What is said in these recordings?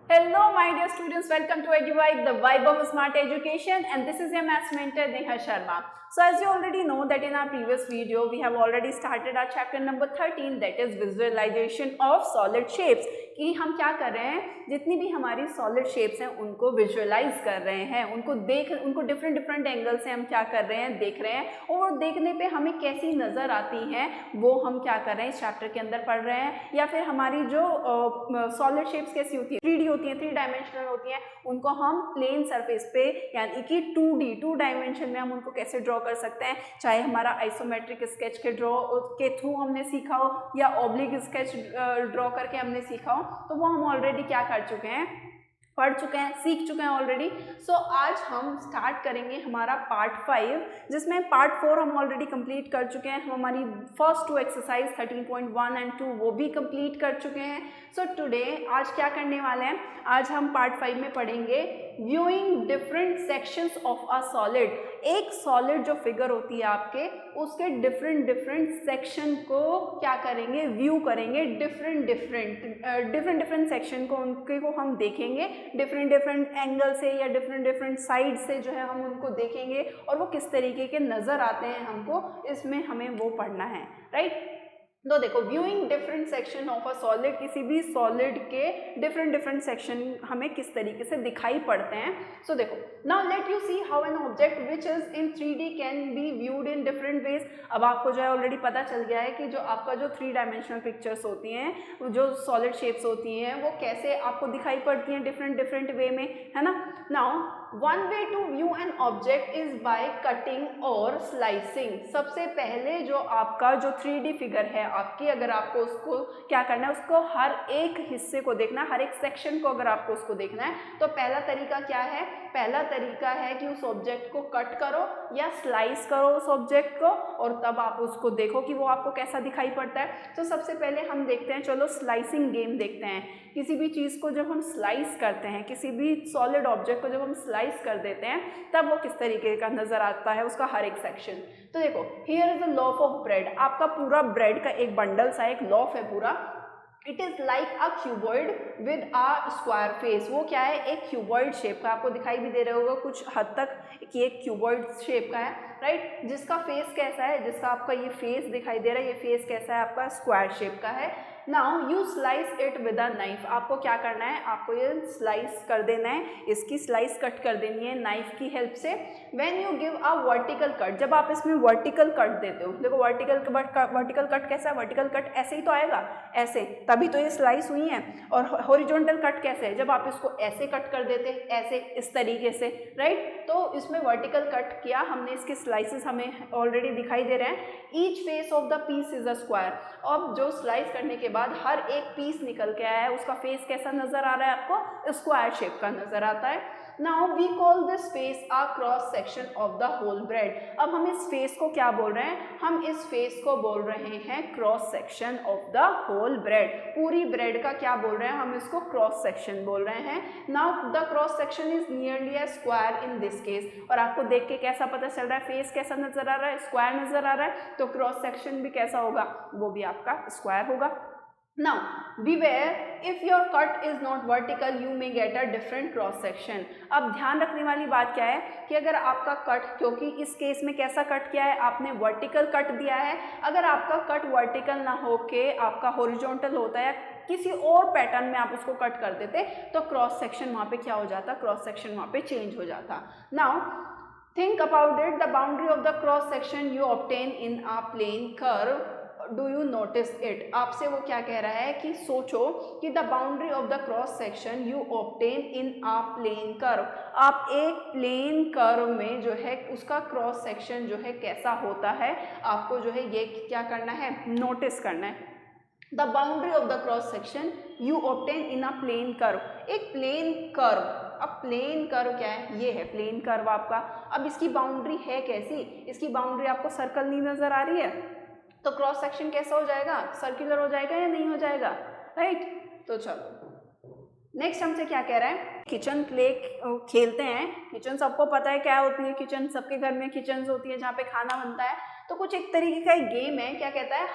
Hello, my dear students. Welcome to EduVibe, the vibe of smart education, and this is your maths mentor Neha Sharma. So, as you already know that in our previous video, we have already started our chapter number 13, that is visualization of solid shapes. कि हम क्या कर रहे हैं, जितनी भी हमारी solid shapes हैं उनको विजुअलाइज कर रहे हैं, उनको डिफरेंट एंगल से हम क्या कर रहे हैं, देख रहे हैं, और वो देखने पे हमें कैसी नज़र आती हैं वो हम क्या कर रहे हैं इस चैप्टर के अंदर पढ़ रहे हैं। या फिर हमारी जो सॉलिड शेप्स कैसी होती है, 3D होती हैं, 3 डायमेंशनल होती हैं, उनको हम प्लेन सरफेस पे यानी कि 2 डायमेंशन में हम उनको कैसे ड्रॉ कर सकते हैं, चाहे हमारा आइसोमेट्रिक स्केच के ड्रॉ के थ्रू हमने सीखा हो या ऑब्लिक स्केच ड्रॉ करके हमने सीखा हो, तो वो हम ऑलरेडी क्या कर चुके हैं, पढ़ चुके हैं, सीख चुके हैं ऑलरेडी। सो आज हम स्टार्ट करेंगे हमारा पार्ट 5, जिसमें पार्ट 4 हम ऑलरेडी कंप्लीट कर चुके हैं। हम हमारी फर्स्ट 2 एक्सरसाइज 13.1 एंड 2 वो भी कंप्लीट कर चुके हैं। सो टुडे आज क्या करने वाले हैं, आज हम पार्ट 5 में पढ़ेंगे viewing different sections of a solid. एक सॉलिड जो फिगर होती है आपके, उसके डिफरेंट सेक्शन को क्या करेंगे, व्यू करेंगे, डिफरेंट सेक्शन को उनके को हम देखेंगे डिफरेंट एंगल से या डिफरेंट साइड से जो है हम उनको देखेंगे और वो किस तरीके के नज़र आते हैं हमको, इसमें हमें वो पढ़ना है, राइट। तो देखो, viewing different section of a solid, किसी भी सॉलिड के डिफरेंट सेक्शन हमें किस तरीके से दिखाई पड़ते हैं। सो देखो, now let you see how an object which is in 3D can be viewed in different ways. अब आपको जो है ऑलरेडी पता चल गया है कि जो आपका जो 3 डायमेंशनल पिक्चर्स होती हैं, जो सॉलिड शेप्स होती हैं, वो कैसे आपको दिखाई पड़ती हैं डिफरेंट वे में, है ना। Now one way to view an object is by cutting और स्लाइसिंग। सबसे पहले जो आपका जो 3D फिगर है आपकी, अगर आपको उसको क्या करना है, उसको हर एक हिस्से को देखना है, हर एक सेक्शन को अगर आपको उसको देखना है, तो पहला तरीका क्या है, पहला तरीका है कि उस ऑब्जेक्ट को कट करो या स्लाइस करो उस ऑब्जेक्ट को, और तब आप उसको देखो कि वो आपको कैसा दिखाई पड़ता है। तो सबसे पहले हम देखते हैं, चलो स्लाइसिंग गेम देखते हैं। किसी भी चीज़ को जब हम स्लाइस करते हैं, किसी भी सॉलिड ऑब्जेक्ट को जब हम स्लाइस कर देते हैं, तब वो किस तरीके का नज़र आता है उसका हर एक सेक्शन। तो देखो, here is a loaf of bread, आपका पूरा ब्रेड का एक बंडल सा एक लॉफ है पूरा। It is like a cuboid with a square face. वो क्या है, एक क्यूबॉइड शेप का, आपको दिखाई भी दे रहा होगा कुछ हद तक कि एक क्यूबॉइड शेप का है, राइट। जिसका फेस कैसा है, जिसका आपका ये फेस दिखाई दे रहा है, ये फेस कैसा है आपका, स्क्वायर शेप का है। Now you slice it with a knife. आपको क्या करना है, आपको ये स्लाइस कर देना है, इसकी स्लाइस कट कर देनी है नाइफ की हेल्प से। When you give a vertical cut, जब आप इसमें वर्टिकल कट देते हो, देखो वर्टिकल कट कैसा है, वर्टिकल कट ऐसे ही तो आएगा, ऐसे, तभी तो ये स्लाइस हुई है। और हॉरिजॉन्टल कट कैसे है, जब आप इसको ऐसे कट कर देते हैं, ऐसे इस तरीके से, राइट। तो इसमें वर्टिकल कट किया हमने, इसके स्लाइसेस हमें ऑलरेडी दिखाई दे रहे हैं। Each face of the piece is a square. अब जो स्लाइस करने के बाद हर एक पीस निकल के आया है, उसका फेस कैसा नजर आ रहा है आपको, स्क्वायर शेप का नजर आता है। Now we call this face a cross section of the whole bread. अब हम इस फेस को क्या बोल रहे हैं, हम इस फेस को बोल रहे हैं cross section of the whole bread. पूरी ब्रेड का क्या बोल रहे हैं, हम इसको क्रॉस सेक्शन बोल रहे हैं। Now the cross section is nearly a square in this case. और आपको देख के कैसा पता चल रहा है, फेस कैसा नजर आ रहा है, स्क्वायर नजर आ रहा है, तो क्रॉस सेक्शन भी कैसा होगा, वो भी आपका स्क्वायर होगा। Now beware, if your cut is not vertical you may get a different cross section। अब ध्यान रखने वाली बात क्या है कि अगर आपका कट, क्योंकि इस केस में कैसा कट किया है आपने, वर्टिकल कट दिया है। अगर आपका कट वर्टिकल ना होके आपका हॉरिजॉन्टल होता है, किसी और पैटर्न में आप उसको कट कर देते, तो क्रॉस सेक्शन वहाँ पे क्या हो जाता, क्रॉस सेक्शन वहाँ पे चेंज हो जाता। Now think about it, the boundary of the cross section you obtain in a plane curve, do you notice it. आपसे वो क्या कह रहा है कि सोचो कि the boundary of the cross section you obtain in a plane curve. आप एक प्लेन कर्व में जो है उसका क्रॉस सेक्शन जो है कैसा होता है, आपको जो है ये क्या करना है, नोटिस करना है। The boundary of the cross section you obtain in a plane curve, एक प्लेन कर्व। अब प्लेन कर्व क्या है, ये है प्लेन कर्व आपका। अब इसकी बाउंड्री है कैसी, इसकी बाउंड्री आपको सर्कल नहीं नजर आ रही है, तो क्रॉस सेक्शन कैसा हो जाएगा, सर्कुलर हो जाएगा या नहीं हो जाएगा, राइट। तो चलो नेक्स्ट हमसे क्या कह रहा है, किचन प्ले खेलते हैं। किचन सबको पता है क्या होती है, किचन सबके घर में किचन होती है जहाँ पे खाना बनता है। तो कुछ एक तरीके का एक गेम है, क्या कहता है,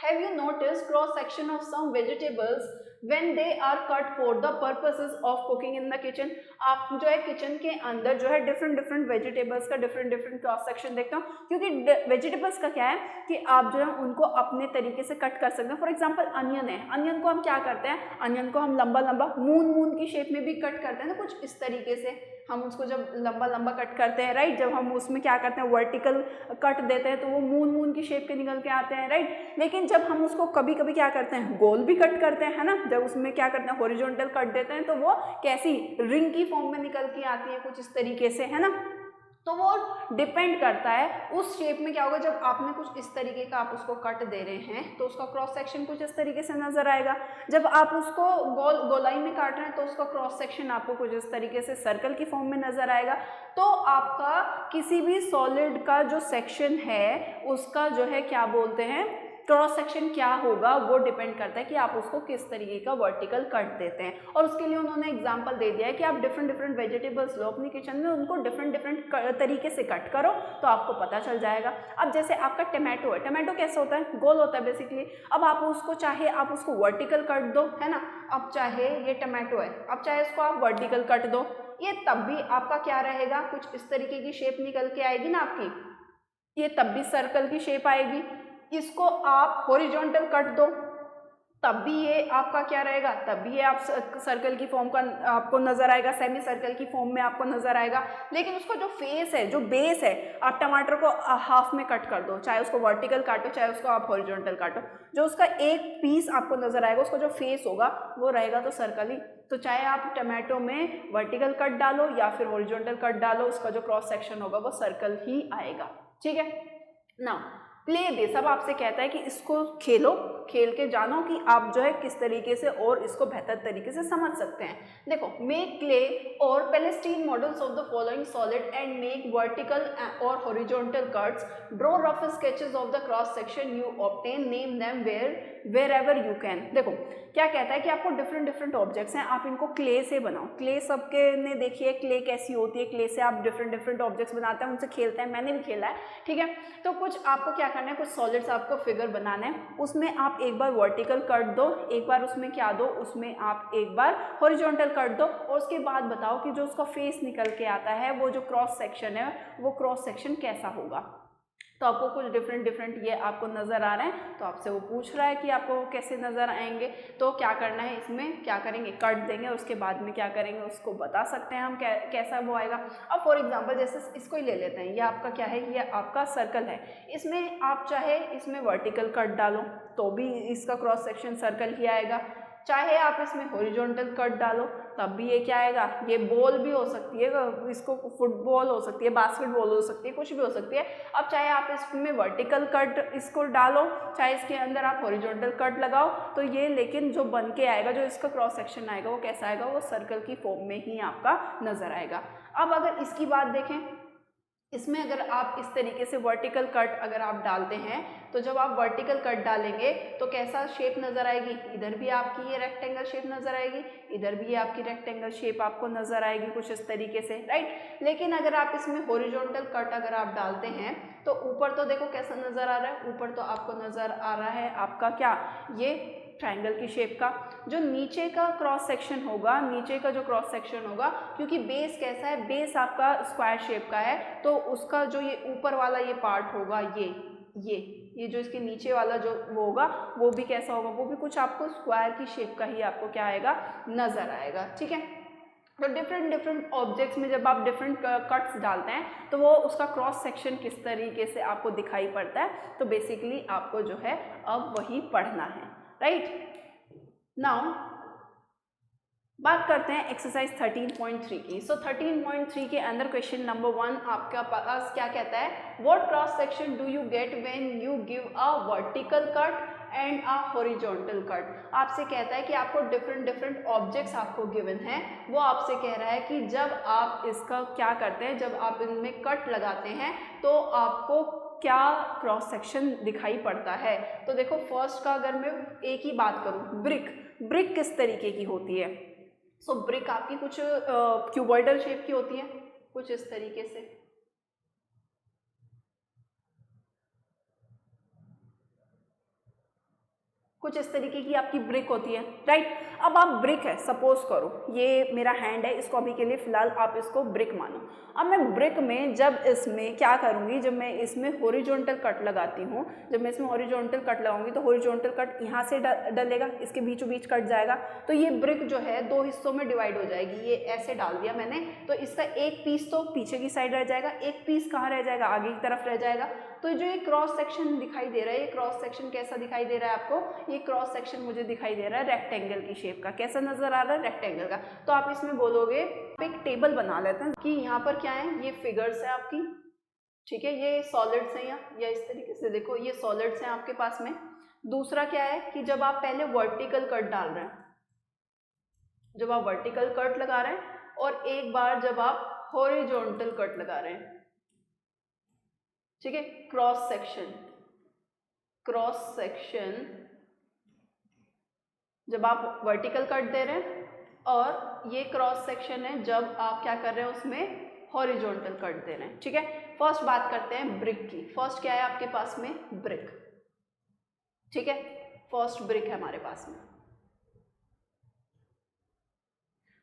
have you notice cross section of some vegetables when they are cut for the purposes of cooking in the kitchen. आप जो है किचन के अंदर जो है डिफरेंट डिफरेंट वेजिटेबल्स का डिफरेंट डिफरेंट क्रॉस सेक्शन देखते हो, क्योंकि वेजिटेबल्स का क्या है कि आप जो है उनको अपने तरीके से कट कर सकते हैं। फॉर एग्जांपल अनियन है, अनियन को हम क्या करते हैं, अनियन को हम लंबा लंबा मून की शेप में भी कट करते हैं ना, कुछ इस तरीके से हम उसको जब लंबा लंबा कट करते हैं, राइट, जब हम उसमें क्या करते हैं वर्टिकल कट देते हैं तो वो मून की शेप के निकल के आते हैं, राइट। लेकिन जब हम उसको कभी कभी क्या करते हैं गोल भी कट करते हैं, है ना, जब उसमें क्या करते हैं हॉरिजॉन्टल कट देते हैं तो वो कैसी रिंग की फॉर्म में निकल के आती है कुछ इस तरीके से, है ना। तो वो डिपेंड करता है उस शेप में क्या होगा, जब आपने कुछ इस तरीके का आप उसको कट दे रहे हैं तो उसका क्रॉस सेक्शन कुछ इस तरीके से नजर आएगा। जब आप उसको गोलाई में काट रहे हैं तो उसका क्रॉस सेक्शन आपको कुछ इस तरीके से सर्कल की फॉर्म में नजर आएगा। तो आपका किसी भी सॉलिड का जो सेक्शन है उसका जो है क्या बोलते हैं क्रॉस सेक्शन क्या होगा, वो डिपेंड करता है कि आप उसको किस तरीके का वर्टिकल कट देते हैं। और उसके लिए उन्होंने एग्जांपल दे दिया है कि आप डिफरेंट डिफरेंट वेजिटेबल्स लो अपनी किचन में, उनको डिफरेंट डिफरेंट तरीके से कट करो तो आपको पता चल जाएगा। अब जैसे आपका टमाटो है, टमाटो कैसे होता है, गोल होता है बेसिकली। अब आप उसको चाहे आप उसको वर्टिकल कट दो, है ना, अब चाहे ये टमाटो है, अब चाहे इसको आप वर्टिकल कट दो, ये तब भी आपका क्या रहेगा, कुछ इस तरीके की शेप निकल के आएगी ना आपकी, ये तब भी सर्कल की शेप आएगी। इसको आप हॉरिजॉन्टल कट दो तब भी ये आपका क्या रहेगा, तब भी ये आप सर्कल की फॉर्म का आपको नजर आएगा, सेमी सर्कल की फॉर्म में आपको नजर आएगा। लेकिन उसका जो फेस है, जो बेस है, आप टमाटर को हाफ में कट कर दो, चाहे उसको वर्टिकल काटो चाहे उसको आप हॉरिजॉन्टल काटो, जो उसका एक पीस आपको नजर आएगा उसका जो फेस होगा वो रहेगा तो सर्कल ही। तो चाहे आप टमाटो में वर्टिकल कट डालो या फिर हॉरिजॉन्टल कट डालो, उसका जो क्रॉस सेक्शन होगा वो सर्कल ही आएगा, ठीक है ना। प्ले दिस, अब आपसे कहता है कि इसको खेलो, खेल के जानो कि आप जो है किस तरीके से और इसको बेहतर तरीके से समझ सकते हैं। देखो, make clay or plasticine models of the following solid and make vertical or horizontal cuts, draw rough sketches of the cross section you obtain, name them wherever you can. देखो क्या कहता है कि आपको डिफरेंट डिफरेंट ऑब्जेक्ट्स हैं, आप इनको clay से बनाओ। क्ले सबके ने देखी है क्ले कैसी होती है, क्ले से आप डिफरेंट डिफरेंट ऑब्जेक्ट्स बनाते हैं, उनसे खेलते हैं, मैंने भी खेला है, ठीक है। तो कुछ आपको क्या करना है, कुछ सॉलिड्स आपको फिगर बनाना है, उसमें आप एक बार वर्टिकल कट दो, एक बार उसमें क्या दो, उसमें आप एक बार हॉरिजॉन्टल कट दो, और उसके बाद बताओ कि जो उसका फेस निकल के आता है वो जो क्रॉस सेक्शन है वो क्रॉस सेक्शन कैसा होगा। तो आपको कुछ डिफरेंट डिफरेंट ये आपको नज़र आ रहे हैं, तो आपसे वो पूछ रहा है कि आपको वो कैसे नज़र आएंगे। तो क्या करना है, इसमें क्या करेंगे, कट देंगे, उसके बाद में क्या करेंगे उसको बता सकते हैं हम कैसा वो आएगा। अब फॉर एग्जांपल जैसे इसको ही ले लेते हैं, ये आपका क्या है, ये आपका सर्कल है, इसमें आप चाहे इसमें वर्टिकल कट डालो तो भी इसका क्रॉस सेक्शन सर्कल ही आएगा, चाहे आप इसमें हॉरिजॉन्टल कट डालो तब भी ये क्या आएगा, ये बॉल भी हो सकती है, इसको फुटबॉल हो सकती है, बास्केटबॉल हो सकती है, कुछ भी हो सकती है। अब चाहे आप इसमें वर्टिकल कट इसको डालो, चाहे इसके अंदर आप हॉरिजॉन्टल कट लगाओ, तो ये लेकिन जो बन के आएगा, जो इसका क्रॉस सेक्शन आएगा वो कैसा आएगा, वो सर्कल की फॉर्म में ही आपका नजर आएगा। अब अगर इसकी बात देखें, इसमें अगर आप इस तरीके से वर्टिकल कट अगर आप डालते हैं तो जब आप वर्टिकल कट डालेंगे तो कैसा शेप नज़र आएगी, इधर भी आपकी ये रेक्टेंगल शेप नज़र आएगी, इधर भी आपकी रेक्टेंगल शेप आपको नज़र आएगी कुछ इस तरीके से, राइट। लेकिन अगर आप इसमें हॉरिजॉन्टल कट अगर आप डालते हैं तो ऊपर तो देखो कैसा नज़र आ रहा है, ऊपर तो आपको नज़र आ रहा है आपका क्या, ये ट्रायंगल की शेप का। जो नीचे का क्रॉस सेक्शन होगा, नीचे का जो क्रॉस सेक्शन होगा, क्योंकि बेस कैसा है, बेस आपका स्क्वायर शेप का है, तो उसका जो ये ऊपर वाला ये पार्ट होगा, ये जो इसके नीचे वाला जो वो होगा वो भी कैसा होगा, वो भी कुछ आपको स्क्वायर की शेप का ही आपको क्या आएगा, नजर आएगा, ठीक है। तो डिफरेंट डिफरेंट ऑब्जेक्ट्स में जब आप डिफरेंट कट्स डालते हैं तो वो उसका क्रॉस सेक्शन किस तरीके से आपको दिखाई पड़ता है, तो बेसिकली आपको जो है अब वही पढ़ना है, राइट। नाउ बात करते हैं एक्सरसाइज 13.3 की। सो 13.3 के अंदर क्वेश्चन नंबर 1 आपका पास क्या कहता है, what cross section do you get when you give a vertical cut and a horizontal cut. आपसे कहता है कि आपको डिफरेंट डिफरेंट ऑब्जेक्ट्स आपको गिवन है, वो आपसे कह रहा है कि जब आप इसका क्या करते हैं, जब आप इनमें कट लगाते हैं तो आपको क्या क्रॉस सेक्शन दिखाई पड़ता है। तो देखो फर्स्ट का अगर मैं एक ही बात करूं, ब्रिक किस तरीके की होती है। सो ब्रिक आपकी कुछ क्यूबॉइडल शेप की होती है, कुछ इस तरीके से, कुछ इस तरीके की आपकी ब्रिक होती है, राइट। अब आप ब्रिक है, सपोज करो ये मेरा हैंड है, इसको अभी के लिए फिलहाल आप इसको ब्रिक मानो। अब मैं ब्रिक में जब इसमें क्या करूँगी, जब मैं इसमें हॉरिजॉन्टल कट लगाती हूँ, जब मैं इसमें हॉरिजॉन्टल कट लगाऊंगी तो हॉरिजॉन्टल कट यहाँ से डलेगा, इसके बीचों बीच कट जाएगा, तो ये ब्रिक जो है 2 हिस्सों में डिवाइड हो जाएगी। ये ऐसे डाल दिया मैंने, तो इसका एक पीस तो पीछे की साइड रह जाएगा, एक पीस कहाँ रह जाएगा, आगे की तरफ रह जाएगा। तो जो ये क्रॉस सेक्शन दिखाई दे रहा है, ये क्रॉस सेक्शन कैसा दिखाई दे रहा है आपको, ये क्रॉस सेक्शन मुझे दिखाई दे रहा है रेक्टेंगल की शेप का। कैसा नजर आ रहा है, रेक्टेंगल का। तो आप इसमें बोलोगे, एक टेबल बना लेते हैं कि यहाँ पर क्या है, ये फिगर्स है आपकी, ठीक है, ये सॉलिड्स हैं या इस तरीके से देखो, ये सॉलिड्स हैं आपके पास में। दूसरा क्या है कि जब आप पहले वर्टिकल कट डाल रहे हैं, जब आप वर्टिकल कट लगा रहे हैं और एक बार जब आप हॉरिजॉन्टल कट लगा रहे हैं, ठीक है, क्रॉस सेक्शन जब आप वर्टिकल कट दे रहे हैं, और ये क्रॉस सेक्शन है जब आप क्या कर रहे हैं, उसमें हॉरिजॉन्टल कट दे रहे हैं, ठीक है। फर्स्ट बात करते हैं ब्रिक की। फर्स्ट क्या है आपके पास में, ब्रिक, ठीक है, फर्स्ट ब्रिक है हमारे पास में।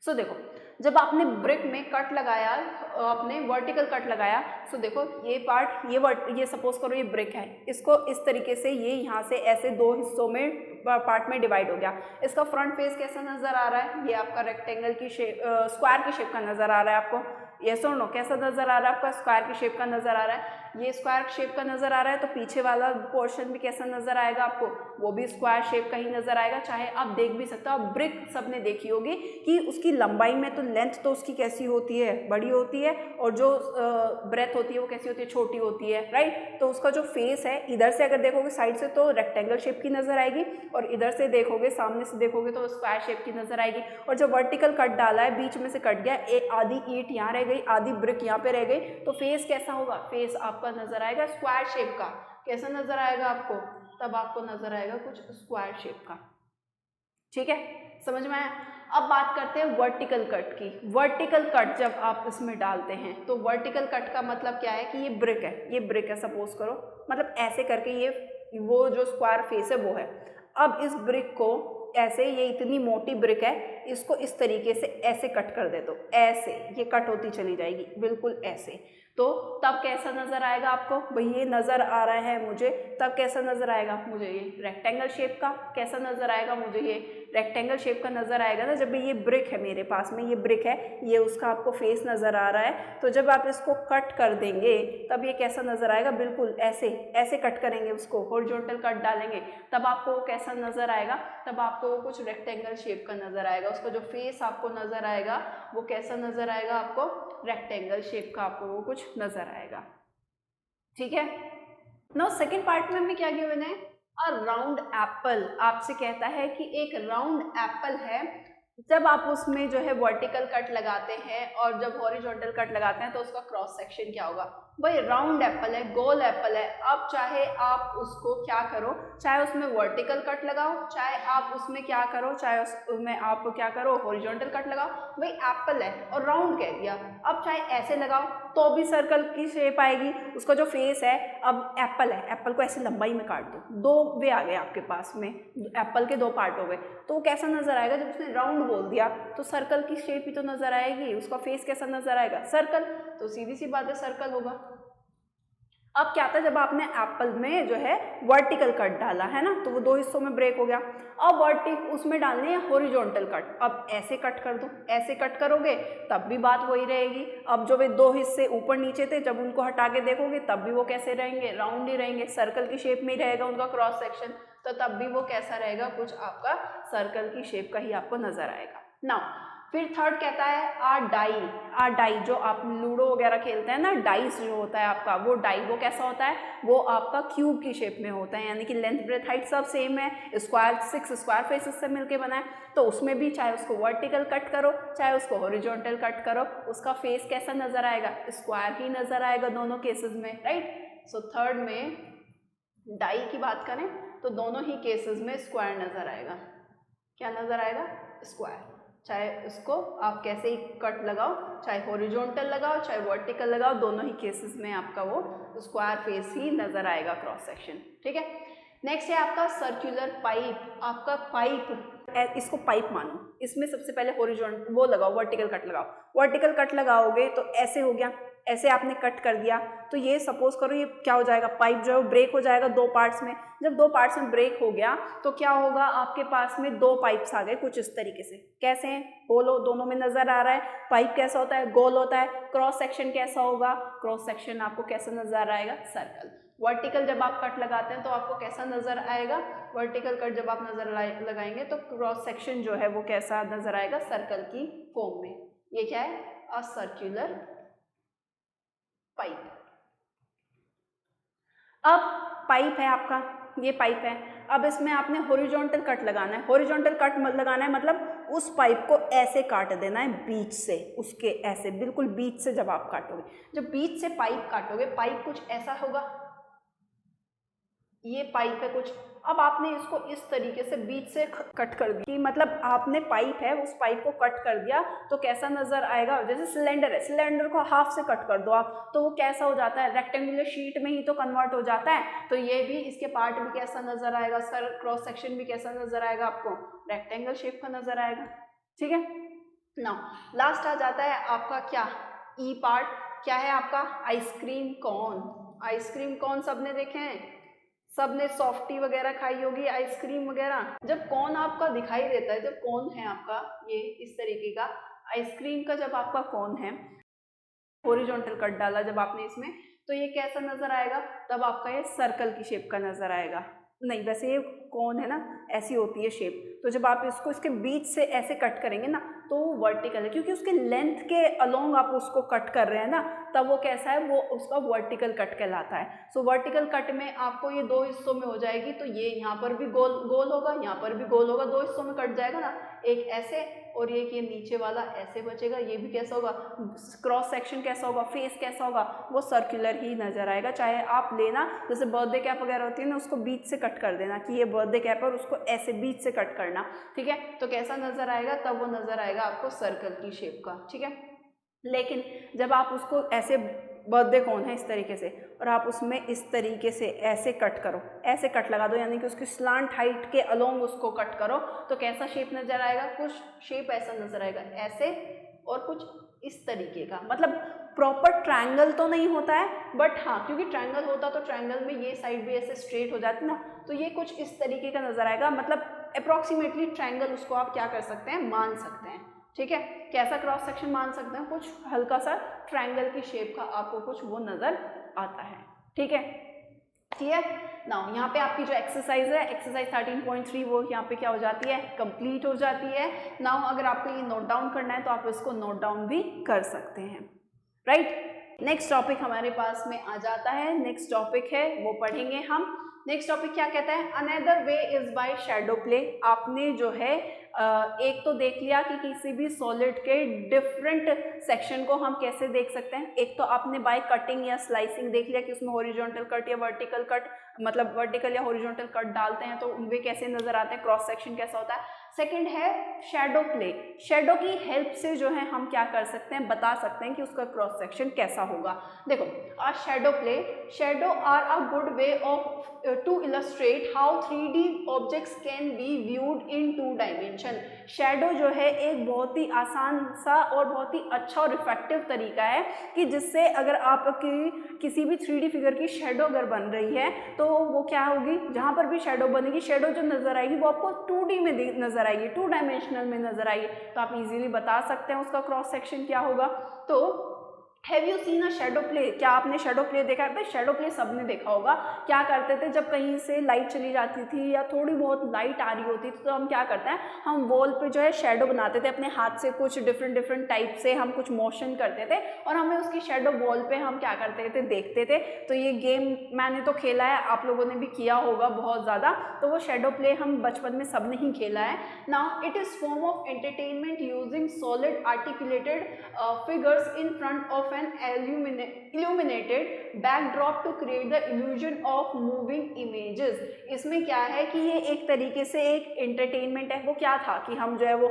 सो देखो, जब आपने ब्रिक में कट लगाया, आपने वर्टिकल कट लगाया, सो देखो ये पार्ट, ये सपोज करो ये ब्रिक है, इसको इस तरीके से ये यहाँ से ऐसे 2 हिस्सों में पार्ट में डिवाइड हो गया। इसका फ्रंट फेस कैसा नजर आ रहा है, ये आपका रेक्टेंगल की शेप, स्क्वायर की शेप का नजर आ रहा है आपको। यस और नो, कैसा नजर आ रहा है आपका, स्क्वायर की शेप का नजर आ रहा है। ये स्क्वायर शेप का नजर आ रहा है, तो पीछे वाला पोर्शन भी कैसा नजर आएगा आपको, वो भी स्क्वायर शेप का ही नजर आएगा। चाहे आप देख भी सकते हो, आप ब्रिक सबने देखी होगी कि उसकी लंबाई में तो लेंथ तो उसकी कैसी होती है, बड़ी होती है, और जो ब्रेथ होती है वो कैसी होती है, छोटी होती है, राइट। तो उसका जो फेस है, इधर से अगर देखोगे साइड से तो रेक्टेंगल शेप की नजर आएगी, और इधर से देखोगे, सामने से देखोगे तो स्क्वायर शेप की नजर आएगी। और जब वर्टिकल कट डाला है, बीच में से कट गया, आधी ईंट यहाँ रह गई, आधी ब्रिक यहाँ पे रह गई, तो फेस कैसा होगा, फेस आपका नजर आएगा स्क्वायर शेप का। कैसा नजर आएगा आपको, तब आपको नजर आएगा कुछ स्क्वायर शेप का, ठीक है, समझ में आया। अब बात करते हैं वर्टिकल कट की। वर्टिकल कट जब आप इसमें डालते हैं, तो वर्टिकल कट का मतलब क्या है कि ये ब्रिक है, ये ब्रिक है, सपोज करो, मतलब ऐसे करके ये वो जो स्क्वायर फेस है वो है। अब इस ब्रिक को ऐसे, ये इतनी मोटी ब्रिक है, इसको इस तरीके से ऐसे कट कर दे, तो ऐसे ये कट होती चली जाएगी, बिल्कुल ऐसे। तो तब कैसा नजर आएगा आपको, भाई ये नजर आ रहा है मुझे, तब कैसा नजर आएगा मुझे, ये रेक्टेंगल शेप का कैसा नजर आएगा मुझे, ये रेक्टेंगल शेप का नजर आएगा ना। जब ये ब्रिक है मेरे पास में, ये ब्रिक है, ये उसका आपको फेस नजर आ रहा है, तो जब आप इसको कट कर देंगे तब ये कैसा नजर आएगा, बिल्कुल ऐसे, ऐसे कट करेंगे उसको, हॉरिजॉन्टल कट डालेंगे, तब आपको वो कैसा नजर आएगा, तब आपको वो कुछ रेक्टेंगल शेप का नजर आएगा। उसका जो फेस आपको नजर आएगा वो कैसा नजर आएगा आपको, रेक्टेंगल शेप का आपको वो कुछ नजर आएगा, ठीक है। नाउ सेकेंड पार्ट में हमें क्या गिवन है, अ राउंड एप्पल। आपसे कहता है कि एक राउंड एप्पल है, जब आप उसमें जो है वर्टिकल कट लगाते हैं और जब हॉरिजॉन्टल कट लगाते हैं तो उसका क्रॉस सेक्शन क्या होगा, भाई राउंड एप्पल है, गोल एप्पल है। अब चाहे आप उसको क्या करो, चाहे उसमें वर्टिकल कट लगाओ, चाहे आप उसमें क्या करो, चाहे उसमें आप क्या करो, हॉरिजॉन्टल कट लगाओ, भाई एप्पल है और राउंड कह दिया। अब चाहे ऐसे लगाओ तो भी सर्कल की शेप आएगी, उसका जो फेस है, अब एप्पल है, एप्पल को ऐसे लंबाई में काट दो, 2 वे आ गए आपके पास में, एप्पल के 2 पार्ट हो गए, तो वो कैसा नजर आएगा, जब उसने राउंड बोल दिया तो सर्कल की शेप ही तो नजर आएगी, उसका फेस कैसा नजर आएगा, सर्कल, तो सीधी सी बात है सर्कल होगा। अब क्या था, जब आपने एप्पल में जो है वर्टिकल कट डाला है ना, तो वो 2 हिस्सों में ब्रेक हो गया। अब उसमें डालने हैं हॉरिजॉन्टल कट, अब ऐसे कट कर दो, ऐसे कट करोगे तब भी बात वही रहेगी। अब जो वे 2 हिस्से ऊपर नीचे थे, जब उनको हटा के देखोगे तब भी वो कैसे रहेंगे, राउंड ही रहेंगे, सर्कल की शेप में ही रहेगा उनका क्रॉस सेक्शन, तो तब भी वो कैसा रहेगा, कुछ आपका सर्कल की शेप का ही आपको नजर आएगा। नाउ फिर थर्ड कहता है आ डाई, जो आप लूडो वगैरह खेलते हैं ना, डाइस जो होता है आपका, वो डाई वो कैसा होता है, वो आपका क्यूब की शेप में होता है, यानी कि लेंथ ब्रेथ हाइट सब सेम है, स्क्वायर 6 स्क्वायर फेसेस से मिलके बना है। तो उसमें भी चाहे उसको वर्टिकल कट करो, चाहे उसको हॉरिजॉन्टल कट करो, उसका फेस कैसा नजर आएगा, स्क्वायर ही नजर आएगा दोनों केसेस में, राइट। सो थर्ड में डाई की बात करें तो दोनों ही केसेस में स्क्वायर नजर आएगा। क्या नजर आएगा, स्क्वायर। चाहे उसको आप कैसे ही कट लगाओ, चाहे हॉरिजॉन्टल लगाओ चाहे वर्टिकल लगाओ, दोनों ही केसेस में आपका वो स्क्वायर फेस ही नजर आएगा, क्रॉस सेक्शन, ठीक है। नेक्स्ट है आपका सर्कुलर पाइप। आपका पाइप, इसको पाइप मानो, इसमें सबसे पहले हॉरिजॉन्टल वो लगाओ, वर्टिकल कट लगाओ। वर्टिकल कट लगाओगे तो ऐसे हो गया, ऐसे आपने कट कर दिया तो ये सपोज करो ये क्या हो जाएगा, पाइप जो है ब्रेक हो जाएगा दो पार्ट्स में। जब दो पार्ट्स में ब्रेक हो गया तो क्या होगा, आपके पास में दो पाइप्स आ गए कुछ इस तरीके से। कैसे हैं, गोल, दोनों में नजर आ रहा है। पाइप कैसा होता है, गोल होता है। क्रॉस सेक्शन कैसा होगा, क्रॉस सेक्शन आपको कैसा नजर आएगा, सर्कल। वर्टिकल जब आप कट लगाते हैं तो आपको कैसा नजर आएगा, वर्टिकल कट जब आप नजर लगाएंगे तो क्रॉस सेक्शन जो है वो कैसा नजर आएगा, सर्कल की फॉर्म में। ये क्या है, अ सर्कुलर पाइप। अब पाइप है आपका, ये पाइप है। अब इसमें आपने हॉरिजॉन्टल कट लगाना है। हॉरिजॉन्टल कट लगाना है मतलब उस पाइप को ऐसे काट देना है बीच से, उसके ऐसे बिल्कुल बीच से। जब आप काटोगे, जब बीच से पाइप काटोगे, पाइप कुछ ऐसा होगा, ये पाइप है कुछ। अब आपने इसको इस तरीके से बीच से कट कर दिया, कि मतलब आपने पाइप है उस पाइप को कट कर दिया तो कैसा नजर आएगा, जैसे सिलेंडर है, सिलेंडर को हाफ से कट कर दो आप तो वो कैसा हो जाता है, रेक्टेंगुलर शीट में ही तो कन्वर्ट हो जाता है। तो ये भी, इसके पार्ट भी कैसा नजर आएगा, सर क्रॉस सेक्शन भी कैसा नजर आएगा, आपको रेक्टेंगल शेप का नजर आएगा। ठीक है, नाउ लास्ट आ जाता है आपका क्या, ई पार्ट। क्या है आपका, आइसक्रीम कोन। आइसक्रीम कोन सबने देखे हैं, सबने सॉफ्टी वगैरह खाई होगी, आइसक्रीम वगैरह। जब कौन आपका दिखाई देता है, जब कौन है आपका ये इस तरीके का आइसक्रीम का, जब आपका कौन है, हॉरिजॉन्टल कट डाला जब आपने इसमें, तो ये कैसा नजर आएगा, तब आपका ये सर्कल की शेप का नजर आएगा। नहीं, वैसे ये कौन है ना, ऐसी होती है शेप। तो जब आप इसको इसके बीच से ऐसे कट करेंगे ना तो वो वर्टिकल है, क्योंकि उसके लेंथ के अलोंग आप उसको कट कर रहे हैं ना, तब वो कैसा है, वो उसका वर्टिकल कट कहलाता है। सो वर्टिकल कट में आपको ये दो हिस्सों में हो जाएगी, तो ये यहाँ पर भी गोल गोल होगा, यहाँ पर भी गोल होगा, दो हिस्सों में कट जाएगा ना, एक ऐसे और एक ये नीचे वाला ऐसे बचेगा। ये भी कैसा होगा, क्रॉस सेक्शन कैसा होगा, फेस कैसा होगा, वो सर्कुलर ही नजर आएगा। चाहे आप लेना, जैसे बर्थडे कैप वगैरह होती है ना, उसको बीच से कट कर देना कि ये बर्थडे कैप है, उसको ऐसे बीच से कट करना। ठीक है, तो कैसा नजर आएगा, तब वो नजर आएगा आपको सर्कल की शेप का। ठीक है, लेकिन जब आप उसको ऐसे, बर्थडे कौन है इस तरीके से, और आप उसमें इस तरीके से ऐसे कट करो, ऐसे कट लगा दो, यानी कि उसकी स्लांट हाइट के अलोंग उसको कट करो, तो कैसा शेप नजर आएगा, कुछ शेप ऐसा नजर आएगा, ऐसे और कुछ इस तरीके का। मतलब प्रॉपर ट्रायंगल तो नहीं होता है, बट हाँ, क्योंकि ट्रायंगल होता तो ट्रायंगल में ये साइड भी ऐसे स्ट्रेट हो जाती ना, तो ये कुछ इस तरीके का नजर आएगा। मतलब अप्रॉक्सीमेटली ट्रायंगल उसको आप क्या कर सकते हैं, मान सकते हैं। ठीक है, कैसा क्रॉस सेक्शन मान सकते हैं, कुछ हल्का सा ट्रायंगल की शेप का आपको कुछ वो नजर आता है। ठीक है, क्लियर। नाउ यहाँ पे आपकी जो एक्सरसाइज है, एक्सरसाइज 13.3, वो यहाँ पे क्या हो जाती है, कंप्लीट हो जाती है। नाउ अगर आपको ये नोट डाउन करना है तो आप इसको नोट डाउन भी कर सकते हैं। राइट, नेक्स्ट टॉपिक हमारे पास में आ जाता है, नेक्स्ट टॉपिक है वो पढ़ेंगे हम। नेक्स्ट टॉपिक क्या कहता है, another way is by shadow play. आपने जो है एक तो देख लिया कि किसी भी सॉलिड के डिफरेंट सेक्शन को हम कैसे देख सकते हैं। एक तो आपने बाय कटिंग या स्लाइसिंग देख लिया कि उसमें हॉरिजॉन्टल कट या वर्टिकल कट, मतलब वर्टिकल या हॉरिजॉन्टल कट डालते हैं तो वे कैसे नजर आते हैं, क्रॉस सेक्शन कैसा होता है। सेकंड है शैडो प्ले। शैडो की हेल्प से जो है हम क्या कर सकते हैं, बता सकते हैं कि उसका क्रॉस सेक्शन कैसा होगा। देखो, a shadow play, shadow are a good way of to illustrate how 3D objects can be viewed in 2 dimension. Shadow जो है एक बहुत ही आसान सा और बहुत ही अच्छा और इफेक्टिव तरीका है कि जिससे अगर आपकी किसी भी 3D फिगर की शैडो अगर बन रही है तो वो क्या होगी, जहाँ पर भी शैडो बनेगी, शैडो जो नजर आएगी वो आपको 2D में नजर आएगी, 2 डायमेंशनल में नजर आएगी। तो आप इजीली बता सकते हैं उसका क्रॉस सेक्शन क्या होगा। तो have you seen a shadow play, क्या आपने शैडो प्ले देखा है? भाई शैडो प्ले सबने देखा होगा। क्या करते थे, जब कहीं से लाइट चली जाती थी या थोड़ी बहुत लाइट आ रही होती थी तो हम क्या करते हैं, हम वॉल पे जो है शैडो बनाते थे अपने हाथ से, कुछ डिफरेंट टाइप से हम कुछ मोशन करते थे और हमें उसकी शैडो वॉल पे हम क्या करते थे, देखते थे। तो ये गेम मैंने तो खेला है, आप लोगों ने भी किया होगा बहुत ज़्यादा। तो वो शैडो प्ले हम बचपन में सबने ही खेला है। Now it is form of entertainment using solid articulated figures in front of of an illuminated backdrop to create the illusion of moving images। इसमें क्या है कि ये एक तरीके से एक एंटरटेनमेंट है। वो क्या था कि हम जो है वो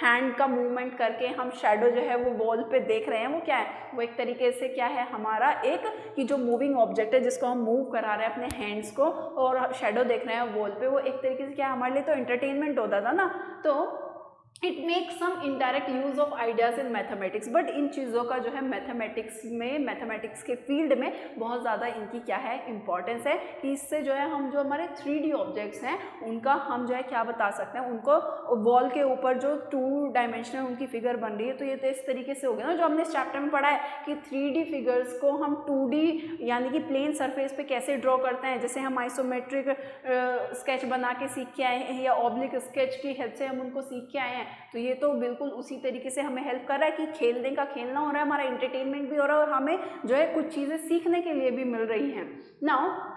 हैंड का मूवमेंट करके हम शेडो जो है वो वॉल पे देख रहे हैं, वो क्या है, वो एक तरीके से क्या है हमारा एक कि जो मूविंग ऑब्जेक्ट है जिसको हम मूव करा रहे हैं अपने हैंड्स को और शेडो देख रहे हैं वॉल पे, वो एक तरीके से क्या हमारे लिए तो एंटरटेनमेंट होता था ना। तो it makes some indirect use of ideas in mathematics, but इन चीज़ों का जो है मैथमेटिक्स में, मैथमेटिक्स के फील्ड में बहुत ज़्यादा इनकी क्या है इंपॉर्टेंस है कि इससे जो है हम जो हमारे 3D ऑब्जेक्ट्स हैं उनका हम जो है क्या बता सकते हैं, उनको वॉल के ऊपर जो 2 डायमेंशनल उनकी फिगर बन रही है, तो ये तो इस तरीके से हो गया ना जो हमने इस चैप्टर में पढ़ा है कि 3D फिगर्स को हम 2D यानी कि प्लेन सरफेस पे कैसे ड्रॉ करते हैं, जैसे हम आइसोमेट्रिक स्केच बना के सीख के आए हैं या ऑब्लिक स्केच की हेल्प से हम उनको सीख के आए हैं। तो ये तो बिल्कुल उसी तरीके से हमें हेल्प कर रहा है कि खेलने का खेलना हो रहा है, हमारा एंटरटेनमेंट भी हो रहा है और हमें जो है कुछ चीज़ें सीखने के लिए भी मिल रही हैं। Now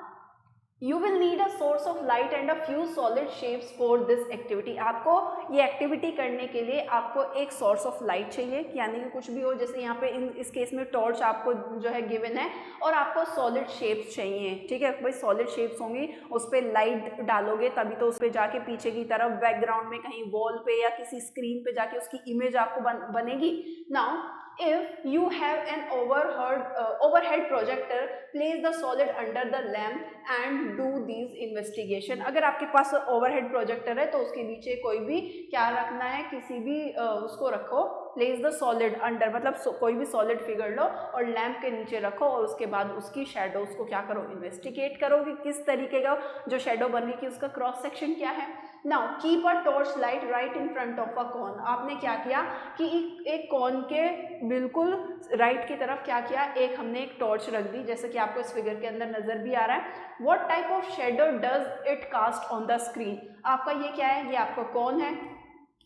you will need a source of light and a few solid shapes for this activity. आपको ये एक्टिविटी करने के लिए आपको एक सोर्स ऑफ लाइट चाहिए, यानी कि कुछ भी हो, जैसे यहाँ पे इस केस में टॉर्च आपको जो है गिवन है, और आपको सॉलिड शेप्स चाहिए। ठीक है भाई, सॉलिड शेप्स होंगी, उस पर लाइट डालोगे तभी तो उस पर जाके पीछे की तरफ बैकग्राउंड में कहीं वॉल पे या किसी स्क्रीन पे जाके उसकी इमेज आपको बनेगी। Now if you have an overhead projector, place the solid under the lamp and do these investigation। अगर आपके पास ओवरहेड प्रोजेक्टर है तो उसके नीचे कोई भी क्या रखना है, किसी भी उसको रखो, प्लेस द सॉलिड अंडर, मतलब कोई भी सॉलिड फिगर लो और लैम्प के नीचे रखो और उसके बाद उसकी शेडोज को क्या करो, इन्वेस्टिगेट करो कि किस तरीके का जो शेडो बन रही है कि उसका क्रॉस सेक्शन क्या है। Now keep a torch light right in front of a cone. आपने क्या किया कि एक कॉन के बिल्कुल राइट की तरफ क्या किया, एक हमने एक टॉर्च रख दी, जैसे कि आपको इस फिगर के अंदर नजर भी आ रहा है। What type of shadow does it cast on the screen. आपका ये क्या है, ये आपका कॉन है,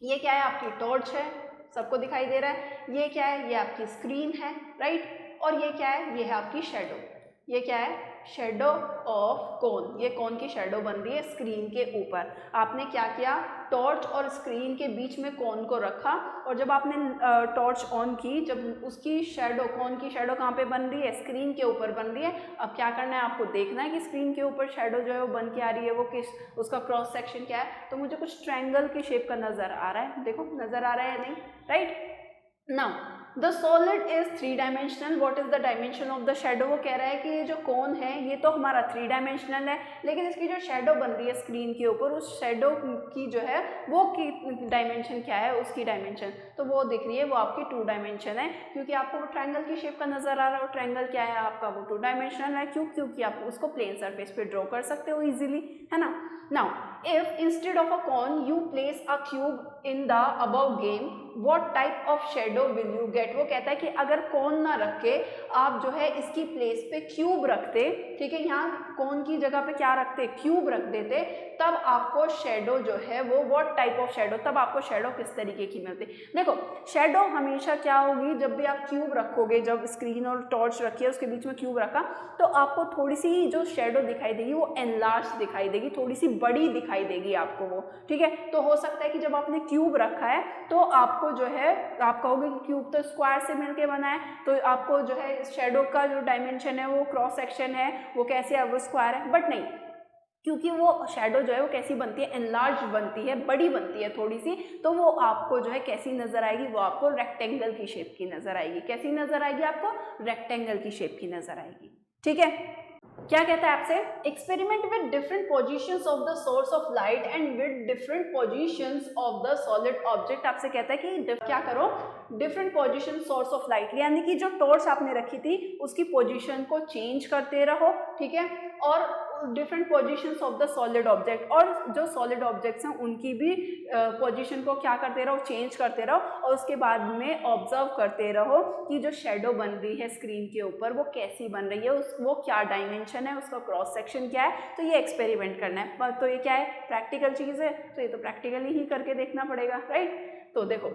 ये क्या है आपकी टॉर्च है, सबको दिखाई दे रहा है, ये क्या है, ये आपकी स्क्रीन है, राइट, और ये क्या है, ये है आपकी शेडो। ये क्या है, शेडो ऑफ कॉन, ये कॉन की शेडो बन रही है स्क्रीन के ऊपर। आपने क्या किया, टॉर्च और स्क्रीन के बीच में कॉन को रखा और जब आपने टॉर्च ऑन की, जब उसकी शेडो, कॉन की शेडो कहाँ पे बन रही है, स्क्रीन के ऊपर बन रही है। अब क्या करना है, आपको देखना है कि स्क्रीन के ऊपर शेडो जो है वो बन के आ रही है, वो किस, उसका क्रॉस सेक्शन क्या है। तो मुझे कुछ ट्रायंगल की शेप का नजर आ रहा है, देखो नजर आ रहा है या नहीं, right. Now the solid is 3 dimensional, what is the dimension of the shadow. वो कह रहा है कि ये जो कॉन है ये तो हमारा 3 डायमेंशनल है, लेकिन इसकी जो शेडो बन रही है स्क्रीन के ऊपर, उस शेडो की जो है वो की डायमेंशन क्या है, उसकी डायमेंशन तो वो दिख रही है, वो आपकी 2 डायमेंशन है, क्योंकि आपको वो ट्रायंगल की शेप का नजर आ रहा है और ट्रायंगल क्या है आपका, वो 2 डायमेंशनल है। क्यों, क्योंकि आप उसको प्लेन सरफेस पे ड्रॉ कर सकते हो इजीली, है ना। Now if instead of a cone you place a cube in the above game, what type of shadow will you get. वो कहता है कि अगर कॉन ना रख के आप जो है इसकी प्लेस पे क्यूब रखते, ठीक है, यहाँ कॉन की जगह पे क्या रखते, क्यूब रख देते, तब आपको शेडो जो है वो व्हाट टाइप ऑफ शेडो, तब आपको शेडो किस तरीके की मिलती। देखो शेडो हमेशा क्या होगी, जब भी आप क्यूब रखोगे, जब स्क्रीन और टॉर्च रखी है उसके बीच में क्यूब रखा, तो आपको थोड़ी सी जो शेडो दिखाई देगी वो एनलार्ज दिखाई देगी, थोड़ी सी बड़ी दिखाई देगी आपको वो, ठीक है। तो हो सकता है कि जब आपने क्यूब रखा है तो आपको जो है, आप कहोगे कि क्यूब तो स्क्वायर से मिलके बना है, तो आपको जो है शेडो का जो डायमेंशन है, वो क्रॉस सेक्शन है, वो कैसे है, वो स्क्वायर है, बट नहीं, क्योंकि वो शेडो जो है वो कैसी बनती है, एनलार्ज बनती है, बड़ी बनती है थोड़ी सी, तो वो आपको जो है कैसी नजर आएगी, वो आपको रेक्टेंगल की शेप की नजर आएगी। कैसी नजर आएगी आपको, रेक्टेंगल की शेप की नजर आएगी, ठीक है। क्या कहता है आपसे, experiment with different positions of the source of light and with different positions of the solid object. आपसे कहता है कि क्या करो, different position source of light, यानी कि जो टॉर्च आपने रखी थी उसकी पोजीशन को चेंज करते रहो, ठीक है, और different positions of the solid object, और जो सॉलिड ऑब्जेक्ट्स हैं उनकी भी पोजीशन को क्या करते रहो, चेंज करते रहो, और उसके बाद में ऑब्जर्व करते रहो कि जो शेडो बन रही है स्क्रीन के ऊपर वो कैसी बन रही है, वो क्या डायमेंशन है, उसका क्रॉस सेक्शन क्या है। तो ये एक्सपेरिमेंट करना है, तो ये क्या है, प्रैक्टिकल चीज़ है, तो ये तो प्रैक्टिकली ही करके देखना पड़ेगा, राइट। तो देखो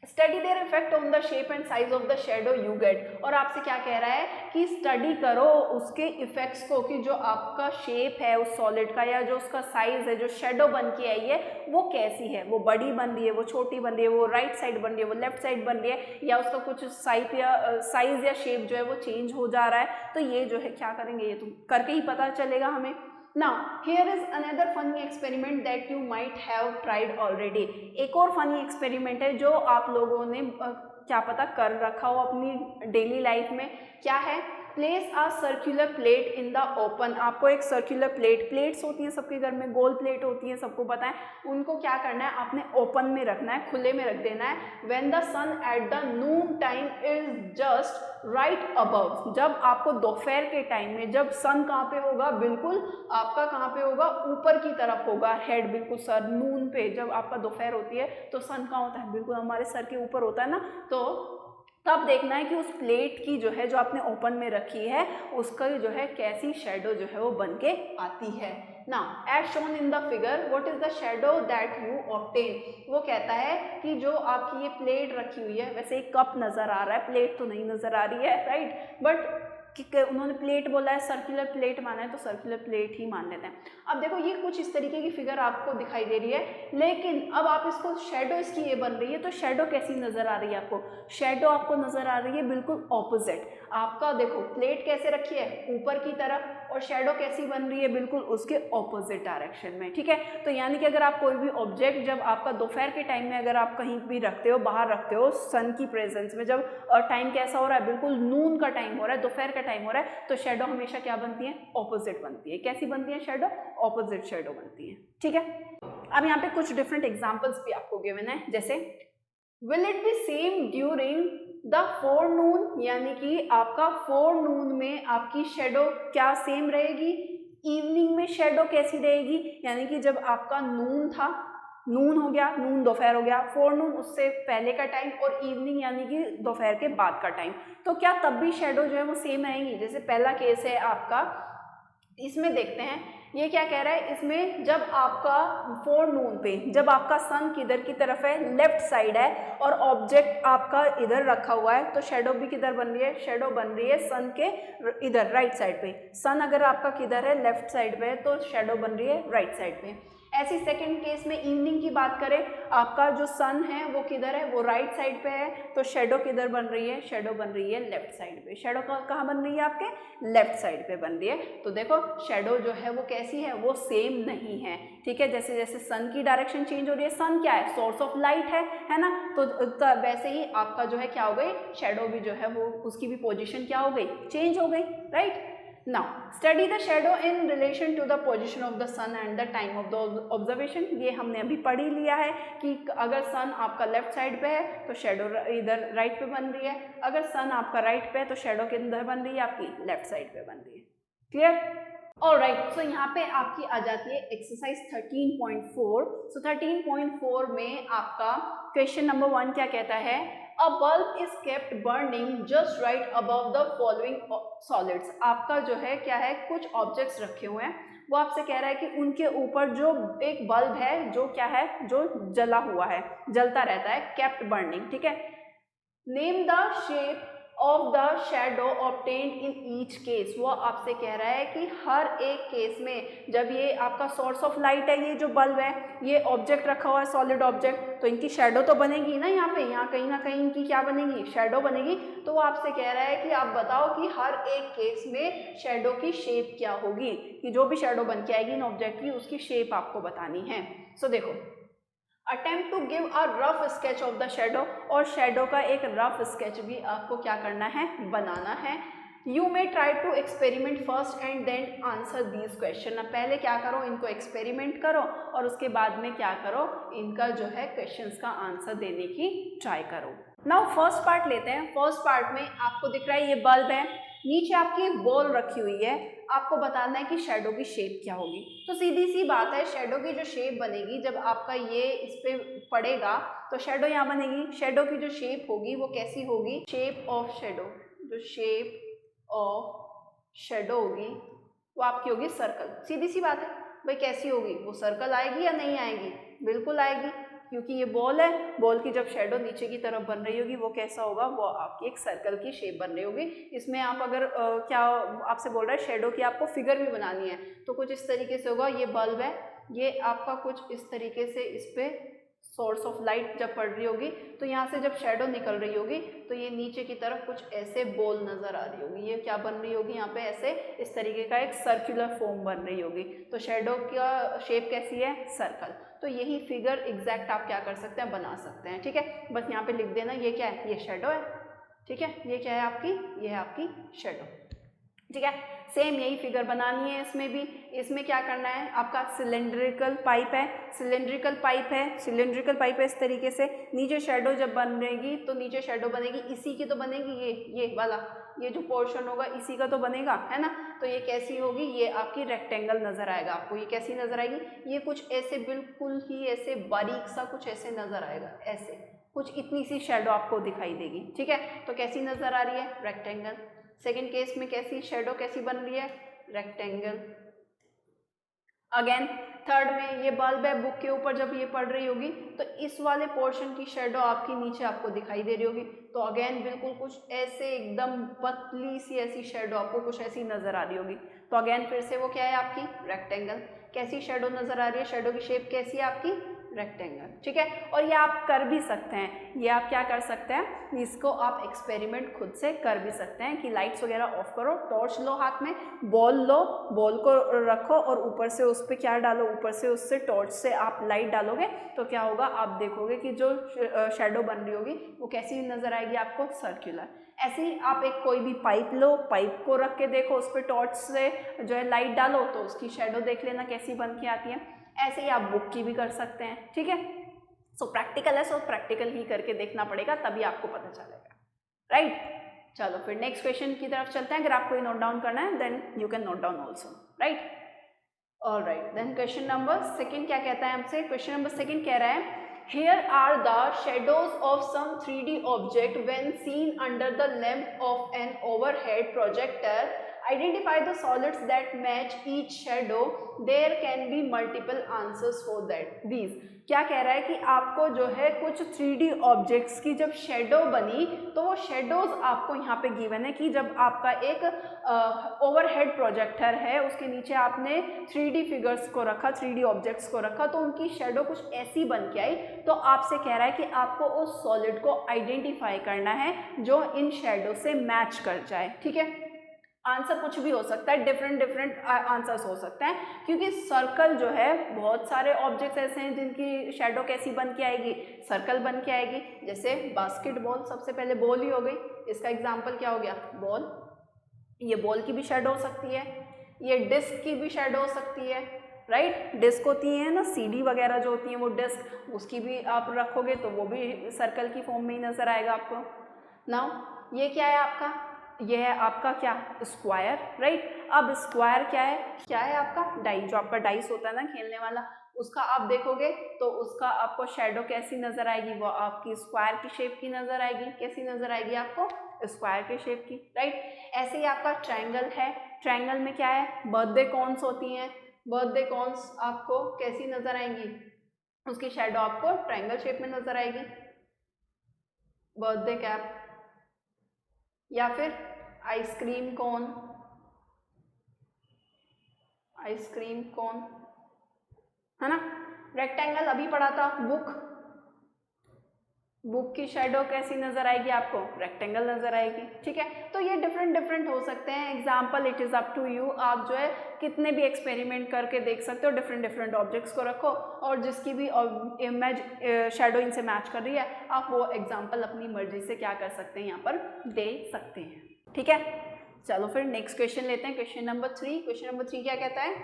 study their effect on the shape and size of the shadow you get. और आपसे क्या कह रहा है कि स्टडी करो उसके इफेक्ट्स को, कि जो आपका शेप है उस सॉलिड का या जो उसका साइज है, जो शेडो बन के आई है वो कैसी है, वो बड़ी बन रही है, वो छोटी बन रही है, वो राइट साइड बन रही है, वो लेफ्ट साइड बन रही है, या उसका कुछ साइज या शेप जो है वो चेंज हो जा रहा है। तो ये जो है क्या करेंगे, ये तो करके ही पता चलेगा हमें। Now, here is another funny experiment that you might have tried already। एक और फनी एक्सपेरिमेंट है जो आप लोगों ने क्या पता कर रखा हो अपनी डेली लाइफ में। क्या है? Place a circular plate in the open. आपको एक सर्कुलर प्लेट्स होती हैं सबके घर में, गोल प्लेट होती हैं, सबको पता है। उनको क्या करना है, आपने ओपन में रखना है, खुले में रख देना है। When the sun at the noon time is just right above. जब आपको दोपहर के टाइम में, जब सन कहाँ पे होगा, बिल्कुल आपका कहाँ पे होगा, ऊपर की तरफ होगा, हेड बिल्कुल सर नून पे। जब आपका दोपहर होती है तो सन कहाँ होता है, बिल्कुल हमारे सर के ऊपर होता है ना। तो तब देखना है कि उस प्लेट की जो है, जो आपने ओपन में रखी है, उसका जो है कैसी शेडो जो है वो बन के आती है। ना as shown in the figure what is the shadow that you obtain. वो कहता है कि जो आपकी ये प्लेट रखी हुई है, वैसे एक कप नजर आ रहा है, प्लेट तो नहीं नजर आ रही है, राइट, बट उन्होंने प्लेट बोला है, सर्कुलर प्लेट माना है तो सर्कुलर प्लेट ही मान लेते हैं। अब देखो ये कुछ इस तरीके की फिगर आपको दिखाई दे रही है, लेकिन अब आप इसको शेडो इसकी ये बन रही है, तो शेडो कैसी नजर आ रही है आपको? शेडो आपको नजर आ रही है बिल्कुल ऑपोजिट। आपका देखो प्लेट कैसे रखी है, ऊपर की तरफ, और शेडो कैसी बन रही है, बिल्कुल उसके ऑपोजिट डायरेक्शन में। ठीक है, तो यानी कि अगर आप कोई भी ऑब्जेक्ट जब आपका दोपहर के टाइम में अगर आप कहीं भी रखते हो, बाहर रखते हो सन की प्रेजेंस में, जब टाइम कैसा हो रहा है, बिल्कुल नून का टाइम हो रहा है, दोपहर का टाइम हो रहा है, तो शेडो हमेशा क्या बनती है, ऑपोजिट बनती है। कैसी बनती है शेडो? ऑपोजिट शेडो बनती है। ठीक है, अब यहाँ पे कुछ डिफरेंट एग्जांपल्स भी आपको गिवन है, जैसे will it be same during the फोरनून, यानी कि आपका फोरनून में आपकी शेडो क्या सेम रहेगी, इवनिंग में शेडो कैसी रहेगी, यानी कि जब आपका नून था, नून हो गया, नून दोपहर हो गया, फोरनून उससे पहले का टाइम, और इवनिंग यानी कि दोपहर के बाद का टाइम, तो क्या तब भी शेडो जो है वो सेम रहेंगी? जैसे पहला केस है आपका, इसमें देखते हैं ये क्या कह रहा है, इसमें जब आपका फोरनून पे, जब आपका सन किधर की तरफ है, लेफ्ट साइड है, और ऑब्जेक्ट आपका इधर रखा हुआ है, तो शेडो भी किधर बन रही है, शेडो बन रही है सन के इधर राइट साइड पे। सन अगर आपका किधर है, लेफ्ट साइड पे, तो शेडो बन रही है राइट साइड पे। ऐसी सेकंड केस में इवनिंग की बात करें, आपका जो सन है वो किधर है, वो राइट साइड पे है, तो शेडो किधर बन रही है, शेडो बन रही है लेफ्ट साइड पे। शेडो कहाँ बन रही है, आपके लेफ्ट साइड पे बन रही है। तो देखो शेडो जो है वो कैसी है, वो सेम नहीं है। ठीक है, जैसे जैसे सन की डायरेक्शन चेंज हो रही है, सन क्या है, सोर्स ऑफ लाइट है ना, तो वैसे ही आपका जो है क्या हो गई, शेडो भी जो है वो उसकी भी पोजिशन क्या हो गई, चेंज हो गई, right. Now, study the shadow in relation to the position of the sun and the time of the observation। ये हमने अभी पढ़ ही लिया है कि अगर सन आपका लेफ्ट साइड पे है तो शेडो इधर राइट पे बन रही है, अगर सन आपका राइट पे है तो शेडो किधर बन रही है, आपकी लेफ्ट साइड पे बन रही है। क्लियर? ऑलराइट, सो यहाँ पे आपकी आ जाती है एक्सरसाइज 13.4। सो 13.4 में आपका क्वेश्चन नंबर 1 क्या कहता है, अ bulb is kept burning just right above the following solids. आपका जो है क्या है, कुछ ऑब्जेक्ट्स रखे हुए हैं, वो आपसे कह रहा है कि उनके ऊपर जो एक बल्ब है जो क्या है, जो जला हुआ है, जलता रहता है, केप्ट बर्निंग। ठीक है, name the shape of the shadow obtained in each case. वो आपसे कह रहा है कि हर एक केस में, जब ये आपका सोर्स ऑफ लाइट है, ये जो बल्ब है, ये ऑब्जेक्ट रखा हुआ है सॉलिड ऑब्जेक्ट, तो इनकी शेडो तो बनेगी ना, यहाँ पे, यहाँ कहीं ना कहीं इनकी क्या बनेगी, शेडो बनेगी। तो वो आपसे कह रहा है कि आप बताओ कि हर एक केस में शेडो की शेप क्या होगी, कि जो भी शेडो बन के आएगी इन ऑब्जेक्ट की, उसकी शेप आपको बतानी है। सो देखो, attempt to give a rough sketch of the shadow, और शेडो का एक रफ स्केच भी आपको क्या करना है, बनाना है। You may try to experiment first and then answer these question. पहले क्या करो, इनको एक्सपेरिमेंट करो, और उसके बाद में क्या करो, इनका जो है क्वेश्चंस का आंसर देने की ट्राई करो। नाउ फर्स्ट पार्ट लेते हैं। फर्स्ट पार्ट में आपको दिख रहा है ये बल्ब है, नीचे आपकी एक बॉल रखी हुई है, आपको बताना है कि शेडो की शेप क्या होगी। तो सीधी सी बात है, शेडो की जो शेप बनेगी, जब आपका ये इस पे पड़ेगा तो शेडो यहाँ बनेगी। शेडो की जो शेप होगी वो कैसी होगी, शेप ऑफ शेडो, जो शेप ऑफ शेडो होगी वो आपकी होगी सर्कल। सीधी सी बात है भाई, कैसी होगी वो, सर्कल आएगी या नहीं आएगी, बिल्कुल आएगी। क्योंकि ये बॉल है, बॉल की जब शेडो नीचे की तरफ बन रही होगी वो कैसा होगा, वो आपकी एक सर्कल की शेप बन रही होगी। इसमें आप अगर क्या आपसे बोल रहा है शेडो की आपको फिगर भी बनानी है तो कुछ इस तरीके से होगा। ये बल्ब है, ये आपका कुछ इस तरीके से इस पर सोर्स ऑफ लाइट जब पड़ रही होगी तो यहाँ से जब शेडो निकल रही होगी तो ये नीचे की तरफ कुछ ऐसे बॉल नज़र आ रही होगी। ये क्या बन रही होगी यहाँ पे, ऐसे इस तरीके का एक सर्कुलर फॉर्म बन रही होगी। तो शेडो का शेप कैसी है, सर्कल। तो यही फिगर एग्जैक्ट आप क्या कर सकते हैं, बना सकते हैं। ठीक है, बस यहाँ पे लिख देना ये क्या है, ये शेडो है। ठीक है, ये क्या है आपकी, ये है आपकी शेडो। ठीक है, सेम यही फिगर बनानी है इसमें भी। इसमें क्या करना है, आपका सिलेंड्रिकल पाइप है, सिलेंड्रिकल पाइप है इस तरीके से। नीचे शेडो जब बनेगी तो नीचे शेडो बनेगी, इसी की तो बनेगी, ये वाला, ये जो पोर्शन होगा इसी का तो बनेगा, है ना। तो ये कैसी होगी, ये आपकी रेक्टेंगल नजर आएगा आपको। ये कैसी नजर आएगी, ये कुछ ऐसे बिल्कुल ही ऐसे बारीक सा कुछ ऐसे नजर आएगा, ऐसे कुछ इतनी सी शेडो आपको दिखाई देगी। ठीक है, तो कैसी नजर आ रही है, रेक्टेंगल। सेकेंड केस में कैसी शेडो कैसी बन रही है, रेक्टेंगल। अगेन थर्ड में ये बल्ब है, बुक के ऊपर जब ये पड़ रही होगी तो इस वाले पोर्शन की शेडो आपकी नीचे आपको दिखाई दे रही होगी। तो अगेन बिल्कुल कुछ ऐसे एकदम पतली सी ऐसी शेडो आपको कुछ ऐसी नजर आ रही होगी। तो अगेन फिर से वो क्या है आपकी, रेक्टेंगल। कैसी शेडो नजर आ रही है, शेडो की शेप कैसी है आपकी, रेक्टेंगल। ठीक है, और ये आप कर भी सकते हैं, ये आप क्या कर सकते हैं, इसको आप एक्सपेरिमेंट खुद से कर भी सकते हैं कि लाइट्स वगैरह ऑफ करो, टॉर्च लो हाथ में, बॉल लो, बॉल को रखो और ऊपर से उस पर क्या डालो, ऊपर से उससे टॉर्च से आप लाइट डालोगे तो क्या होगा, आप देखोगे कि जो शेडो बन रही होगी वो कैसी नजर आएगी आपको, सर्कुलर। ऐसे ही आप एक कोई भी पाइप लो, पाइप को रख के देखो, उस पर टॉर्च से जो है लाइट डालो तो उसकी शेडो देख लेना कैसी बन के आती है। ऐसे ही आप बुक की भी कर सकते हैं। ठीक है, सो प्रैक्टिकल है, सो प्रैक्टिकल ही करके देखना पड़ेगा तभी आपको पता चलेगा। राइट, चलो फिर नेक्स्ट क्वेश्चन की तरफ चलते हैं। अगर आपको ये नोट डाउन करना है then you can note down also. Right, alright, then question number second क्या कहता है हमसे, क्वेश्चन नंबर सेकंड कह रहा है Here are the shadows of some 3D object when seen under the lamp of an overhead projector. Identify the solids that match each shadow. There can be multiple answers for that. These क्या कह रहा है कि आपको जो है कुछ 3D objects की जब शेडो बनी तो वो शेडोज आपको यहाँ पे गिवन है कि जब आपका एक ओवरहेड प्रोजेक्टर है उसके नीचे आपने 3D फिगर्स को रखा, 3D ऑब्जेक्ट्स को रखा तो उनकी शेडो कुछ ऐसी बन के आई। तो आपसे कह रहा है कि आपको उस सॉलिड को आइडेंटिफाई करना है जो इन शेडो से मैच कर जाए। ठीक है, आंसर कुछ भी हो सकता है, डिफरेंट आंसर्स हो सकते हैं क्योंकि सर्कल जो है बहुत सारे ऑब्जेक्ट्स ऐसे हैं जिनकी शेडो कैसी बन के आएगी, सर्कल बन के आएगी। जैसे बास्केटबॉल, सबसे पहले बॉल ही हो गई, इसका एग्जांपल क्या हो गया, बॉल। ये बॉल की भी शेडो हो सकती है, ये डिस्क की भी शेडो हो सकती है। राइट, डिस्क होती है ना, सीडी वगैरह जो होती है वो डिस्क, उसकी भी आप रखोगे तो वो भी सर्कल की फॉर्म में ही नजर आएगा आपको। नाउ ये क्या है आपका, ये है आपका क्या, स्क्वायर। राइट, अब स्क्वायर क्या है आपका डाई, जो आपका डाइस होता है ना खेलने वाला, उसका आप देखोगे तो उसका आपको शेडो कैसी नजर आएगी, वो आपकी स्क्वायर की शेप की नजर आएगी। कैसी नजर आएगी आपको, स्क्वायर की शेप की। राइट, ऐसे ही आपका ट्रायंगल है, ट्रायंगल में क्या है, बर्थडे कॉन्स होती हैं, बर्थडे कॉन्स आपको कैसी नजर आएंगी, उसकी शेडो आपको ट्रायंगल शेप में नजर आएगी। बर्थडे कैप या फिर आइसक्रीम कोन, आइसक्रीम कोन है ना। रेक्टेंगल अभी पढ़ा था, बुक, बुक की शेडो कैसी नजर आएगी आपको, रेक्टेंगल नजर आएगी। ठीक है, तो ये डिफरेंट हो सकते हैं। Example it is up to you, आप जो है कितने भी एक्सपेरिमेंट करके देख सकते हो, डिफरेंट ऑब्जेक्ट्स को रखो और जिसकी भी इमेज शेडो इनसे मैच कर रही है आप वो एग्जाम्पल अपनी मर्जी से क्या कर सकते हैं, यहाँ पर दे सकते हैं। ठीक है, चलो फिर नेक्स्ट क्वेश्चन लेते हैं, क्वेश्चन नंबर 3। क्वेश्चन नंबर 3 क्या कहता है,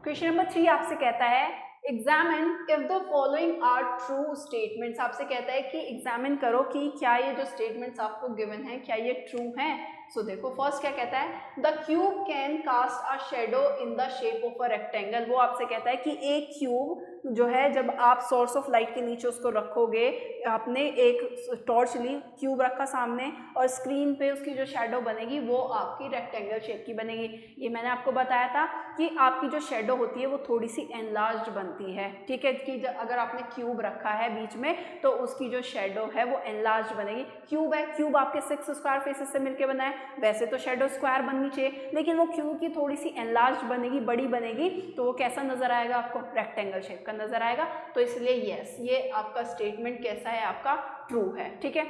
क्वेश्चन नंबर 3 आपसे कहता है examine if the following are true statements. आपसे कहता है कि एग्जामिन करो कि क्या ये जो स्टेटमेंट्स आपको गिवन है क्या ये ट्रू हैं। सो देखो फर्स्ट क्या कहता है, the cube can cast a shadow in the shape of a rectangle. वो आपसे कहता है कि एक क्यूब जो है जब आप सोर्स ऑफ लाइट के नीचे उसको रखोगे, आपने एक टॉर्च ली, क्यूब रखा सामने और स्क्रीन पे उसकी जो शेडो बनेगी वो आपकी रेक्टेंगल शेप की बनेगी। ये मैंने आपको बताया था कि आपकी जो शेडो होती है वो थोड़ी सी एनलार्ज्ड बनती है, ठीक है, कि अगर आपने क्यूब रखा है बीच में तो उसकी जो शेडो है वो एनलार्ज्ड बनेगी। क्यूब है, क्यूब आपके 6 स्क्वायर फेसेस से मिलकर बना है, वैसे तो शेडो स्क्वायर बननी चाहिए, लेकिन वो क्यूब की थोड़ी सी एनलार्ज्ड बनेगी, बड़ी बनेगी, तो वो कैसा नजर आएगा आपको, रेक्टेंगल शेप का नजर आएगा। तो इसलिए यस, ये आपका स्टेटमेंट कैसा है, आपका ट्रू है, ठीक है,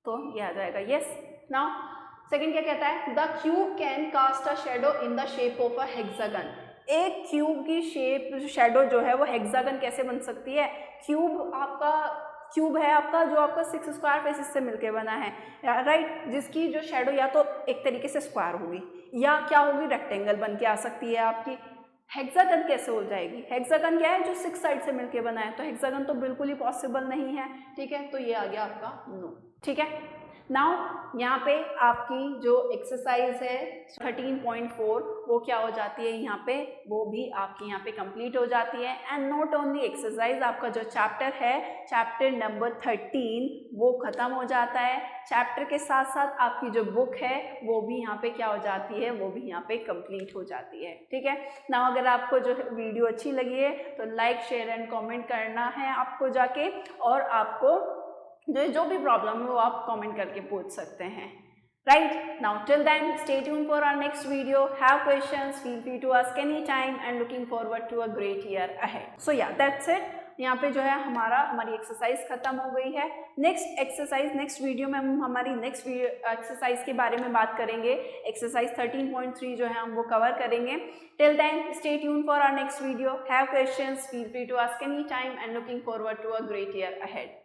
तो ये आ जाएगा यस। नाउ सेकंड क्या कहता है, the cube can cast a shadow in the shape of a hexagon. एक क्यूब की शेप शेडो जो है वो हेक्सागन कैसे बन सकती है, क्यूब है आपका जो आपका 6 स्क्वायर फेसेस से मिलके बना है, राइट, जिसकी जो शेडो या तो एक तरीके से स्क्वायर होगी या क्या होगी, रेक्टेंगल बन के आ सकती है आपकी। हेक्सागन कैसे हो जाएगी, हेक्सागन क्या है, जो 6 साइड से मिलके बना है, तो हेक्सागन तो बिल्कुल ही पॉसिबल नहीं है, ठीक है, तो ये आ गया आपका नो, ठीक है। नाउ यहाँ पे आपकी जो एक्सरसाइज है 13.4 वो क्या हो जाती है यहाँ पे, वो भी आपकी यहाँ पे कंप्लीट हो जाती है। एंड नॉट ओनली एक्सरसाइज, आपका जो चैप्टर है, चैप्टर नंबर 13 वो खत्म हो जाता है। चैप्टर के साथ साथ आपकी जो बुक है वो भी यहाँ पे क्या हो जाती है, वो भी यहाँ पे कंप्लीट हो जाती है, ठीक है। नाउ अगर आपको जो वीडियो अच्छी लगी है तो लाइक शेयर एंड कमेंट करना है आपको जाके, और आपको जो भी प्रॉब्लम है वो आप कमेंट करके पूछ सकते हैं, right? Now till then, stay tuned for our next video. Have questions, feel free to ask anytime, and looking forward to a great year ahead. So yeah, that's it. यहाँ पे जो है हमारी एक्सरसाइज खत्म हो गई है। नेक्स्ट एक्सरसाइज, नेक्स्ट वीडियो में हम हमारी नेक्स्ट एक्सरसाइज के बारे में बात करेंगे। एक्सरसाइज 13.3 जो है हम वो कवर करेंगे। Till then stay tune for our next video. Have questions, feel free to ask any time, and looking forward to a great year ahead.